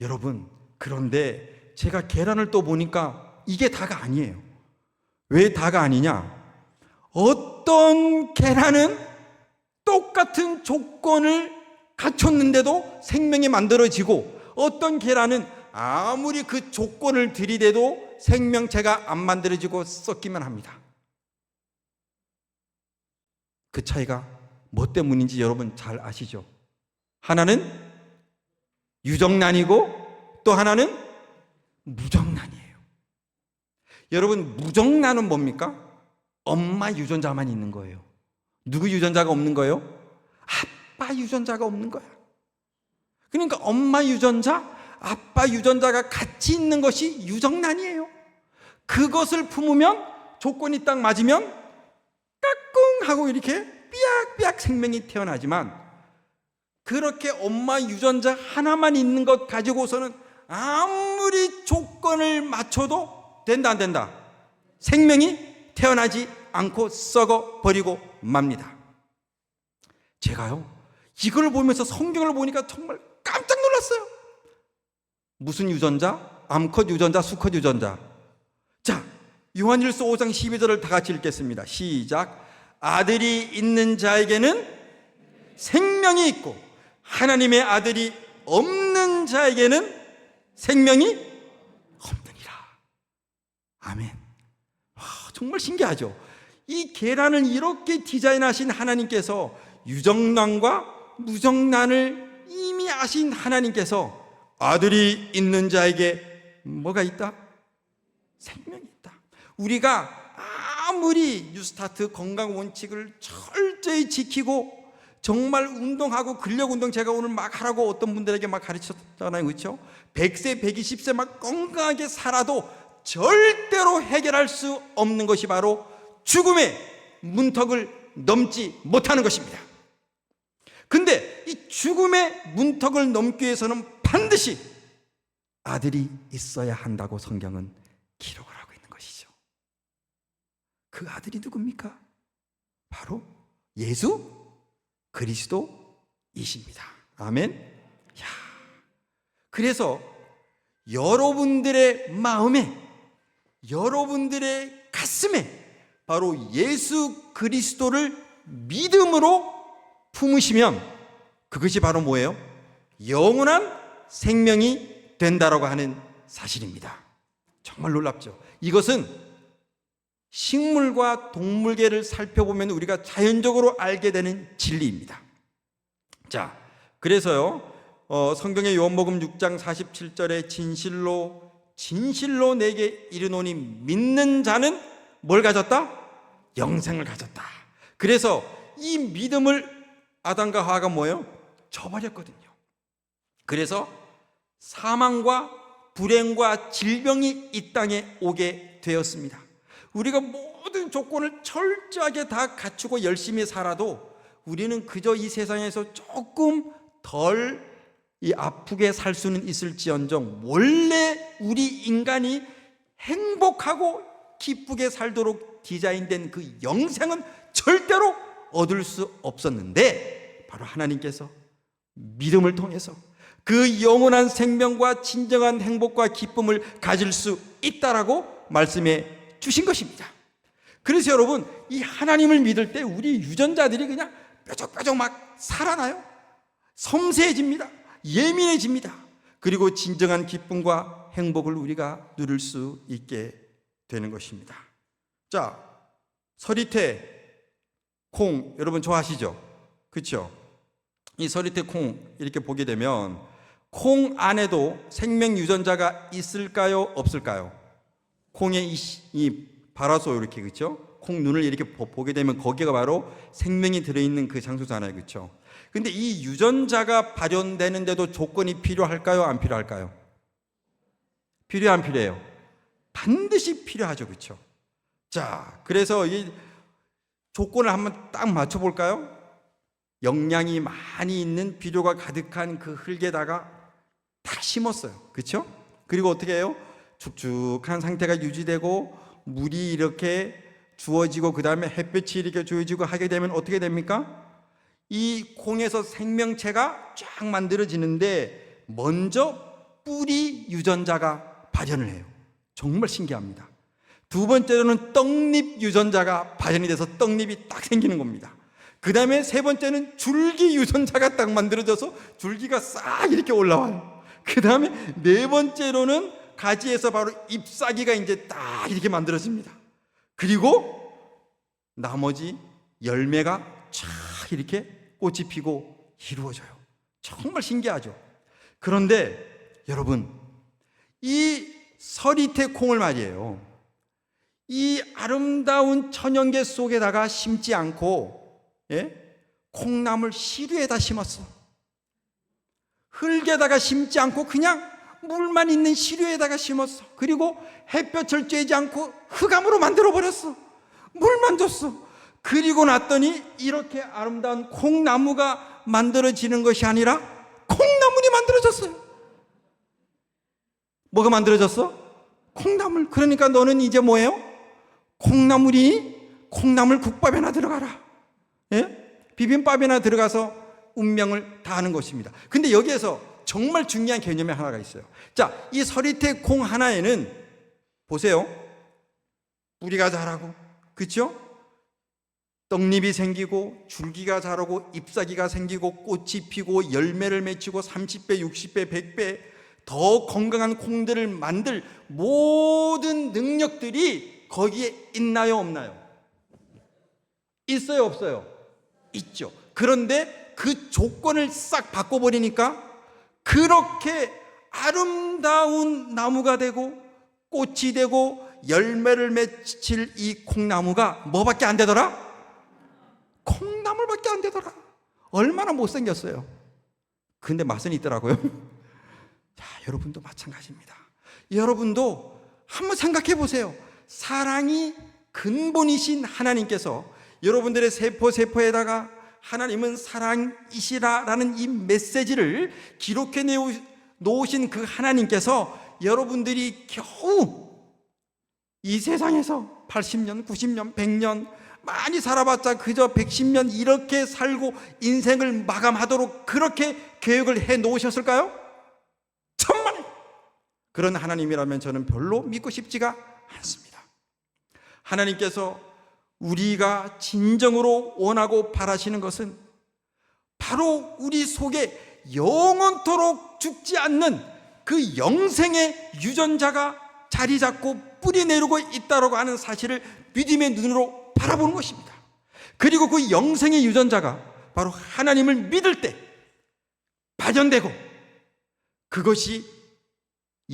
여러분, 그런데 제가 계란을 또 보니까 이게 다가 아니에요. 왜 다가 아니냐? 어떤 계란은 똑같은 조건을 갖췄는데도 생명이 만들어지고, 어떤 계란은 아무리 그 조건을 들이대도 생명체가 안 만들어지고 썩기만 합니다. 그 차이가 뭐 때문인지 여러분 잘 아시죠? 하나는 유정란이고 또 하나는 무정란이에요. 여러분, 무정란은 뭡니까? 엄마 유전자만 있는 거예요. 누구 유전자가 없는 거예요? 아빠 유전자가 없는 거야. 그러니까 엄마 유전자, 아빠 유전자가 같이 있는 것이 유정란이에요. 그것을 품으면, 조건이 딱 맞으면 까꿍 하고 이렇게 삐약삐약 생명이 태어나지만, 그렇게 엄마 유전자 하나만 있는 것 가지고서는 아무리 조건을 맞춰도 된다 안 된다? 생명이 태어나지 않고 썩어버리고 맙니다. 제가요, 이걸 보면서 성경을 보니까 정말 깜짝 놀랐어요. 무슨 유전자? 암컷 유전자, 수컷 유전자. 자, 요한일서 5장 12절을 다 같이 읽겠습니다. 시작. 아들이 있는 자에게는 생명이 있고 하나님의 아들이 없는 자에게는 생명이 없느니라. 아멘. 와, 정말 신기하죠? 이 계란을 이렇게 디자인하신 하나님께서 유정란과 무정란을 이미 아신 하나님께서 아들이 있는 자에게 뭐가 있다? 생명이 있다. 우리가 아무리 뉴스타트 건강 원칙을 철저히 지키고 정말 운동하고 근력 운동 제가 오늘 막 하라고 어떤 분들에게 막 가르쳤잖아요, 그렇죠? 100세, 120세 막 건강하게 살아도 절대로 해결할 수 없는 것이 바로 죽음의 문턱을 넘지 못하는 것입니다. 근데 이 죽음의 문턱을 넘기 위해서는 반드시 아들이 있어야 한다고 성경은 기록을 하고 있는 것이죠. 그 아들이 누굽니까? 바로 예수 그리스도이십니다. 아멘. 야, 그래서 여러분들의 마음에 여러분들의 가슴에 바로 예수 그리스도를 믿음으로 품으시면 그것이 바로 뭐예요? 영원한 생명이 된다라고 하는 사실입니다. 정말 놀랍죠? 이것은 식물과 동물계를 살펴보면 우리가 자연적으로 알게 되는 진리입니다. 자, 그래서요, 성경의 요한복음 6장 47절에 진실로 내게 이르노니 믿는 자는 뭘 가졌다? 영생을 가졌다. 그래서 이 믿음을 아담과 하와가 뭐예요? 저버렸거든요. 그래서 사망과 불행과 질병이 이 땅에 오게 되었습니다. 우리가 모든 조건을 철저하게 다 갖추고 열심히 살아도 우리는 그저 이 세상에서 조금 덜 아프게 살 수는 있을지언정 원래 우리 인간이 행복하고 기쁘게 살도록 디자인된 그 영생은 절대로 얻을 수 없었는데 바로 하나님께서 믿음을 통해서 그 영원한 생명과 진정한 행복과 기쁨을 가질 수 있다라고 말씀해 주신 것입니다. 그래서 여러분, 이 하나님을 믿을 때 우리 유전자들이 그냥 뾰족뾰족 막 살아나요. 섬세해집니다. 예민해집니다. 그리고 진정한 기쁨과 행복을 우리가 누릴 수 있게 되는 것입니다. 자, 서리태 콩 여러분 좋아하시죠? 그렇죠? 이 서리태 콩 이렇게 보게 되면 콩 안에도 생명 유전자가 있을까요? 없을까요? 콩의 이 발화소 이렇게, 그렇죠? 콩 눈을 이렇게 보게 되면 거기가 바로 생명이 들어있는 그 장소잖아요, 그렇죠? 근데 이 유전자가 발현되는데도 조건이 필요할까요? 안 필요할까요? 필요해요, 안 필요해요? 반드시 필요하죠, 그렇죠? 자, 그래서 이 조건을 한번 딱 맞춰볼까요? 영양이 많이 있는 비료가 가득한 그 흙에다가 다 심었어요, 그렇죠? 그리고 어떻게 해요? 축축한 상태가 유지되고 물이 이렇게 주어지고 그 다음에 햇볕이 이렇게 주어지고 하게 되면 어떻게 됩니까? 이 콩에서 생명체가 쫙 만들어지는데 먼저 뿌리 유전자가 발현을 해요. 정말 신기합니다. 두 번째로는 떡잎 유전자가 발현이 돼서 떡잎이 딱 생기는 겁니다. 그 다음에 세 번째는 줄기 유전자가 딱 만들어져서 줄기가 싹 이렇게 올라와요. 그 다음에 네 번째로는 가지에서 바로 잎사귀가 이제 딱 이렇게 만들어집니다. 그리고 나머지 열매가 쫙 이렇게 꽃이 피고 이루어져요. 정말 신기하죠? 그런데 여러분, 이 서리태 콩을 말이에요, 이 아름다운 천연계 속에다가 심지 않고 콩나물 시루에다 심었어. 흙에다가 심지 않고 그냥 물만 있는 시루에다가 심었어. 그리고 햇볕을 쬐지 않고 흙암으로 만들어버렸어. 물만 줬어. 그리고 났더니 이렇게 아름다운 콩나무가 만들어지는 것이 아니라 콩나물이 만들어졌어요. 뭐가 만들어졌어? 콩나물. 그러니까 너는 이제 뭐예요? 콩나물 국밥에나 들어가라. 비빔밥에나 들어가서 운명을 다하는 것입니다. 근데 여기에서 정말 중요한 개념이 하나가 있어요. 자, 이 서리태 콩 하나에는 보세요. 뿌리가 자라고, 그렇죠? 떡잎이 생기고 줄기가 자라고 잎사귀가 생기고 꽃이 피고 열매를 맺히고 30배, 60배, 100배 더 건강한 콩들을 만들 모든 능력들이 거기에 있나요, 없나요? 있어요, 없어요? 있죠. 그런데 그 조건을 싹 바꿔버리니까 그렇게 아름다운 나무가 되고 꽃이 되고 열매를 맺힐 이 콩나무가 뭐밖에 안 되더라? 콩나물밖에 안 되더라. 얼마나 못생겼어요. 근데 맛은 있더라고요. 자, 여러분도 마찬가지입니다. 여러분도 한번 생각해 보세요. 사랑이 근본이신 하나님께서 여러분들의 세포에다가 하나님은 사랑이시라라는 이 메시지를 기록해 놓으신 그 하나님께서 여러분들이 겨우 이 세상에서 80년, 90년, 100년 많이 살아봤자 그저 110년 이렇게 살고 인생을 마감하도록 그렇게 계획을 해 놓으셨을까요? 천만에. 그런 하나님이라면 저는 별로 믿고 싶지가 않습니다. 하나님께서 우리가 진정으로 원하고 바라시는 것은 바로 우리 속에 영원토록 죽지 않는 그 영생의 유전자가 자리 잡고 뿌리 내리고 있다고 하는 사실을 믿음의 눈으로 바라보는 것입니다. 그리고 그 영생의 유전자가 바로 하나님을 믿을 때 발현되고 그것이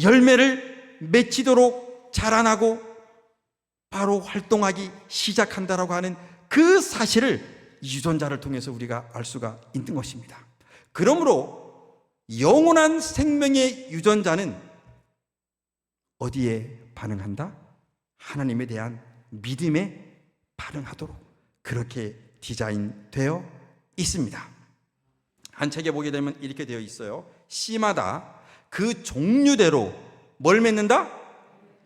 열매를 맺히도록 자라나고 바로 활동하기 시작한다라고 하는 그 사실을 유전자를 통해서 우리가 알 수가 있는 것입니다. 그러므로 영원한 생명의 유전자는 어디에 반응한다? 하나님에 대한 믿음에 반응하도록 그렇게 디자인되어 있습니다. 한 책에 보게 되면 이렇게 되어 있어요. 씨마다 그 종류대로 뭘 맺는다?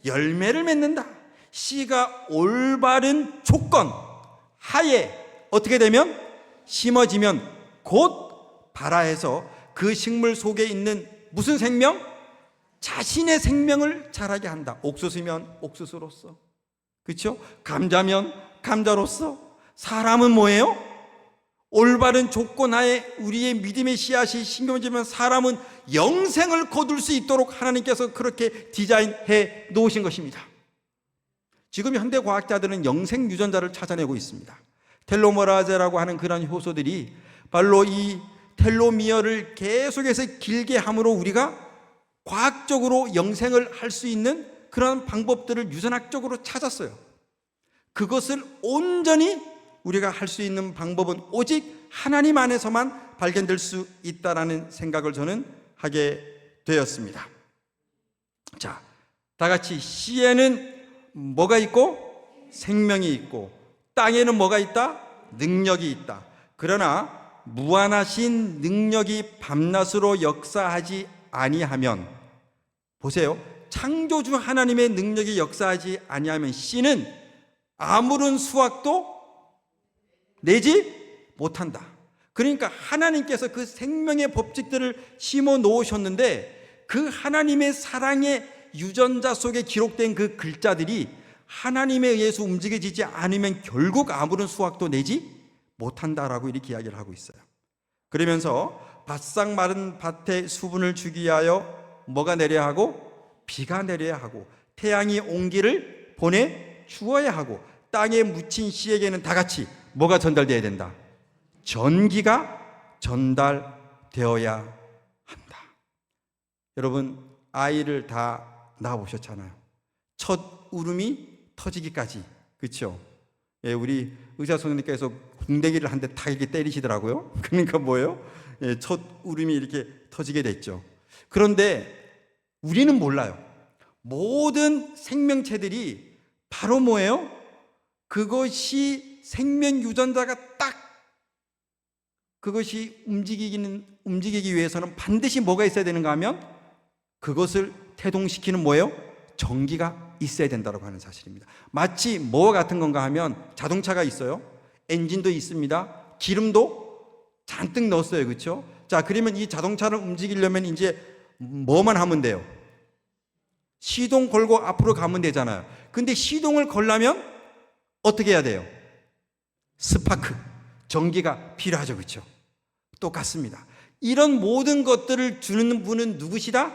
열매를 맺는다. 씨가 올바른 조건 하에 어떻게 되면 심어지면 곧 발아해서 그 식물 속에 있는 무슨 생명? 자신의 생명을 자라게 한다. 옥수수면 옥수수로서, 그렇죠? 감자면 감자로서. 사람은 뭐예요? 올바른 조건 하에 우리의 믿음의 씨앗이 심겨지면 사람은 영생을 거둘 수 있도록 하나님께서 그렇게 디자인해 놓으신 것입니다. 지금 현대 과학자들은 영생 유전자를 찾아내고 있습니다. 텔로머라제라고 하는 그런 효소들이 바로 이 텔로미어를 계속해서 길게 함으로 우리가 과학적으로 영생을 할 수 있는 그런 방법들을 유전학적으로 찾았어요. 그것을 온전히 우리가 할 수 있는 방법은 오직 하나님 안에서만 발견될 수 있다라는 생각을 저는 하게 되었습니다. 자, 다 같이 씨에는 뭐가 있고? 생명이 있고, 땅에는 뭐가 있다? 능력이 있다. 그러나 무한하신 능력이 밤낮으로 역사하지 아니하면, 보세요, 창조주 하나님의 능력이 역사하지 아니하면 씨는 아무런 수확도 내지 못한다. 그러니까 하나님께서 그 생명의 법칙들을 심어 놓으셨는데 그 하나님의 사랑의 유전자 속에 기록된 그 글자들이 하나님에 의해서 움직여지지 않으면 결국 아무런 수확도 내지 못한다라고 이렇게 이야기를 하고 있어요. 그러면서 바싹 마른 밭에 수분을 주기 위하여 뭐가 내려야 하고? 비가 내려야 하고, 태양이 온기를 보내 주어야 하고, 땅에 묻힌 씨에게는 다 같이 뭐가 전달되어야 된다? 전기가 전달되어야 한다. 여러분, 아이를 다 낳아보셨잖아요. 첫 울음이 터지기까지, 그렇죠? 예, 우리 의사 선생님께서 궁뎅이를 한 대 탁 이렇게 때리시더라고요. 그러니까 뭐예요? 예, 첫 울음이 이렇게 터지게 됐죠. 그런데 우리는 몰라요. 모든 생명체들이 바로 뭐예요? 그것이 생명 유전자가 딱 그것이 움직이기 위해서는 반드시 뭐가 있어야 되는가 하면 그것을 태동시키는 뭐예요? 전기가 있어야 된다고 하는 사실입니다. 마치 뭐와 같은 건가 하면 자동차가 있어요. 엔진도 있습니다. 기름도 잔뜩 넣었어요. 그렇죠? 자, 그러면 이 자동차를 움직이려면 이제 뭐만 하면 돼요? 시동 걸고 앞으로 가면 되잖아요. 근데 시동을 걸려면 어떻게 해야 돼요? 스파크, 전기가 필요하죠. 그렇죠? 똑같습니다. 이런 모든 것들을 주는 분은 누구시다?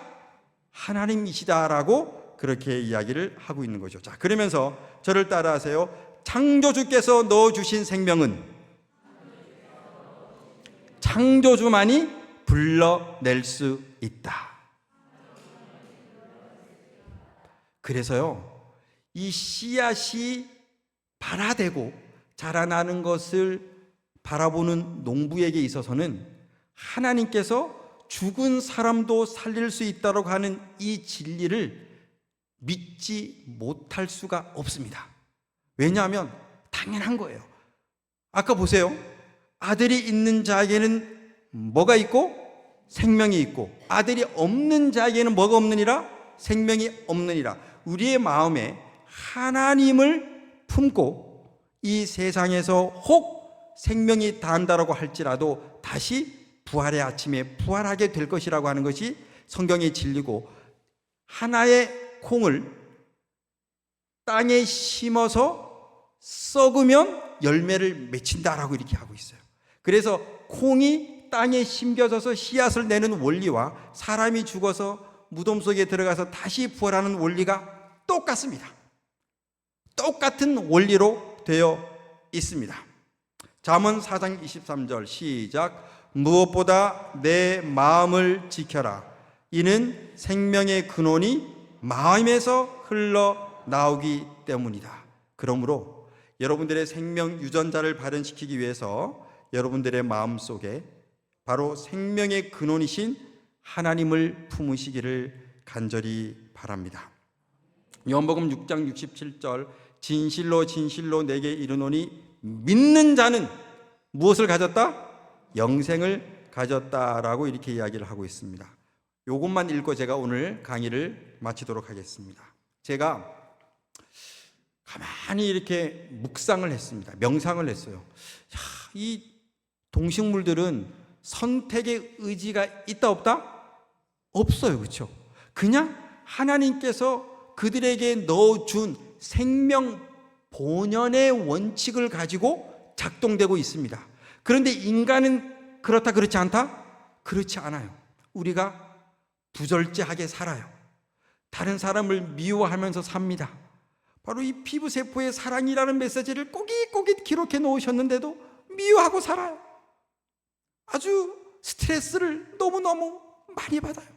하나님이시다라고 그렇게 이야기를 하고 있는 거죠. 자, 그러면서 저를 따라하세요. 창조주께서 넣어주신 생명은 창조주만이 불러낼 수 있다. 그래서요, 이 씨앗이 발아되고 자라나는 것을 바라보는 농부에게 있어서는 하나님께서 죽은 사람도 살릴 수 있다고 하는 이 진리를 믿지 못할 수가 없습니다. 왜냐하면 당연한 거예요. 아까 보세요. 아들이 있는 자에게는 뭐가 있고? 생명이 있고, 아들이 없는 자에게는 뭐가 없느니라? 생명이 없느니라. 우리의 마음에 하나님을 품고 이 세상에서 혹 생명이 닿는다라고 할지라도 다시 부활의 아침에 부활하게 될 것이라고 하는 것이 성경의 진리고, 하나의 콩을 땅에 심어서 썩으면 열매를 맺힌다라고 이렇게 하고 있어요. 그래서 콩이 땅에 심겨져서 씨앗을 내는 원리와 사람이 죽어서 무덤 속에 들어가서 다시 부활하는 원리가 똑같습니다. 똑같은 원리로 되어 있습니다. 잠언 4장 23절 시작. 무엇보다 내 마음을 지켜라. 이는 생명의 근원이 마음에서 흘러나오기 때문이다. 그러므로 여러분들의 생명 유전자를 발현시키기 위해서 여러분들의 마음속에 바로 생명의 근원이신 하나님을 품으시기를 간절히 바랍니다. 요한복음 6장 67절 진실로 진실로 내게 이르노니 믿는 자는 무엇을 가졌다? 영생을 가졌다라고 이렇게 이야기를 하고 있습니다. 이것만 읽고 제가 오늘 강의를 마치도록 하겠습니다. 제가 가만히 이렇게 묵상을 했습니다. 명상을 했어요. 이 동식물들은 선택의 의지가 있다 없다? 없어요. 그렇죠? 그냥 하나님께서 그들에게 넣어준 생명 본연의 원칙을 가지고 작동되고 있습니다. 그런데 인간은 그렇다 그렇지 않다? 그렇지 않아요. 우리가 부절제하게 살아요. 다른 사람을 미워하면서 삽니다. 바로 이 피부세포의 사랑이라는 메시지를 꼬깃꼬깃 기록해 놓으셨는데도 미워하고 살아요. 아주 스트레스를 너무너무 많이 받아요.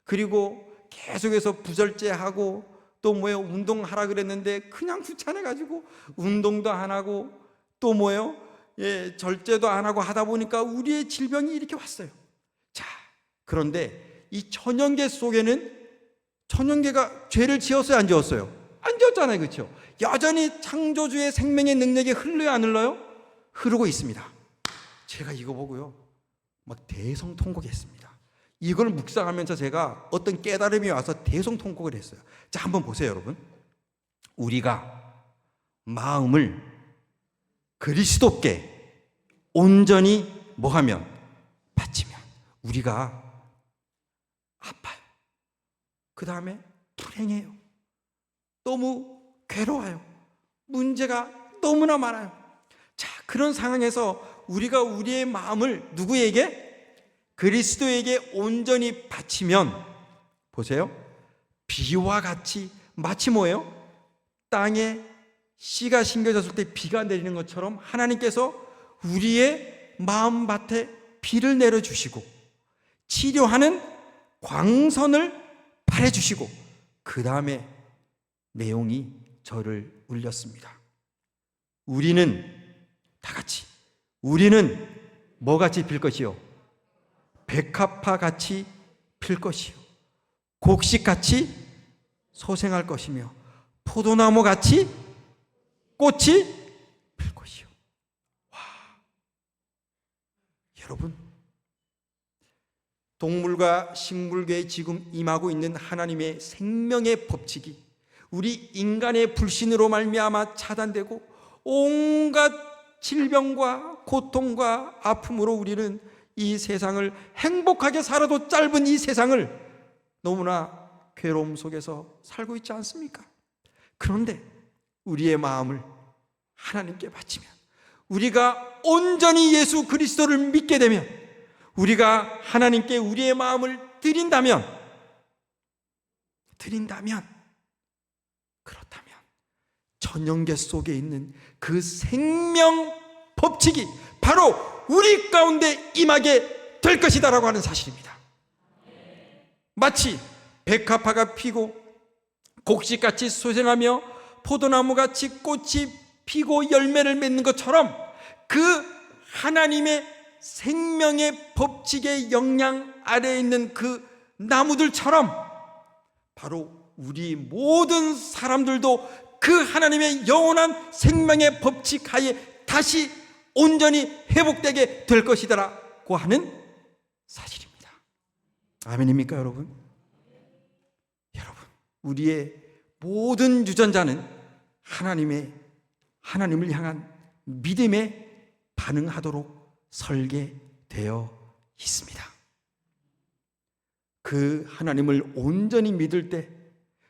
그리고 계속해서 부절제하고 또 뭐예요? 운동하라 그랬는데 그냥 귀찮아가지고 운동도 안 하고 또 뭐예요? 절제도 안 하고 하다 보니까 우리의 질병이 이렇게 왔어요. 자, 그런데 이 천연계 속에는 천연계가 죄를 지었어요? 안 지었어요? 안 지었잖아요. 그렇죠? 여전히 창조주의 생명의 능력이 흘러요? 안 흘러요? 흐르고 있습니다. 제가 이거 보고요 막 대성통곡했습니다. 이걸 묵상하면서 제가 어떤 깨달음이 와서 대성통곡을 했어요. 자, 한번 보세요 여러분. 우리가 마음을 그리스도께 온전히 뭐하면? 바치면 우리가 아파요. 그 다음에 불행해요. 너무 괴로워요. 문제가 너무나 많아요. 자, 그런 상황에서 우리가 우리의 마음을 누구에게? 그리스도에게 온전히 바치면 보세요. 비와 같이 마치 뭐예요? 땅에 씨가 심겨졌을 때 비가 내리는 것처럼 하나님께서 우리의 마음밭에 비를 내려주시고 치료하는 광선을 발해주시고 그 다음에 내용이 저를 울렸습니다. 우리는 다 같이 우리는 뭐같이 필 것이요? 백합화같이 필 것이요 곡식같이 소생할 것이며 포도나무같이 꽃이 필 것이요. 와, 여러분, 동물과 식물계에 지금 임하고 있는 하나님의 생명의 법칙이 우리 인간의 불신으로 말미암아 차단되고 온갖 질병과 고통과 아픔으로 우리는 이 세상을 행복하게 살아도 짧은 이 세상을 너무나 괴로움 속에서 살고 있지 않습니까? 그런데 우리의 마음을 하나님께 바치면 우리가 온전히 예수 그리스도를 믿게 되면 우리가 하나님께 우리의 마음을 드린다면 그렇다면 천연계 속에 있는 그 생명 법칙이 바로 우리 가운데 임하게 될 것이다라고 하는 사실입니다. 마치 백합화가 피고 곡식같이 소생하며 포도나무같이 꽃이 피고 열매를 맺는 것처럼 그 하나님의 생명의 법칙의 영향 아래에 있는 그 나무들처럼 바로 우리 모든 사람들도 그 하나님의 영원한 생명의 법칙 하에 다시 온전히 회복되게 될 것이다라고 하는 사실입니다. 아멘입니까 여러분? 여러분, 우리의 모든 유전자는 하나님을 향한 믿음에 반응하도록 설계되어 있습니다. 그 하나님을 온전히 믿을 때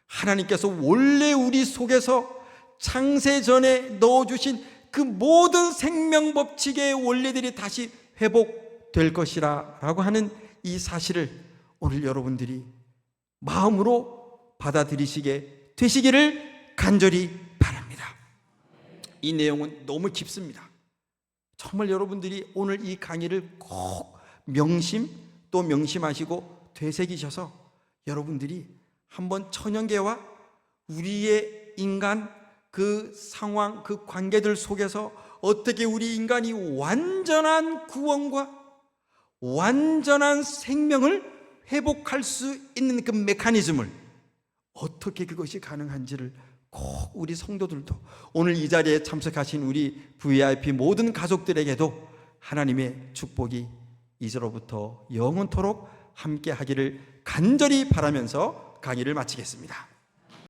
하나님께서 원래 우리 속에서 창세 전에 넣어주신 그 모든 생명 법칙의 원리들이 다시 회복될 것이라 라고 하는 이 사실을 오늘 여러분들이 마음으로 받아들이시게 되시기를 간절히 바랍니다. 이 내용은 너무 깊습니다. 정말 여러분들이 오늘 이 강의를 꼭 또 명심하시고 되새기셔서 여러분들이 한번 천연계와 우리의 인간 그 상황, 그 관계들 속에서 어떻게 우리 인간이 완전한 구원과 완전한 생명을 회복할 수 있는 그 메커니즘을 어떻게 그것이 가능한지를 꼭 우리 성도들도 오늘 이 자리에 참석하신 우리 VIP 모든 가족들에게도 하나님의 축복이 이제로부터 영원토록 함께 하기를 간절히 바라면서 강의를 마치겠습니다.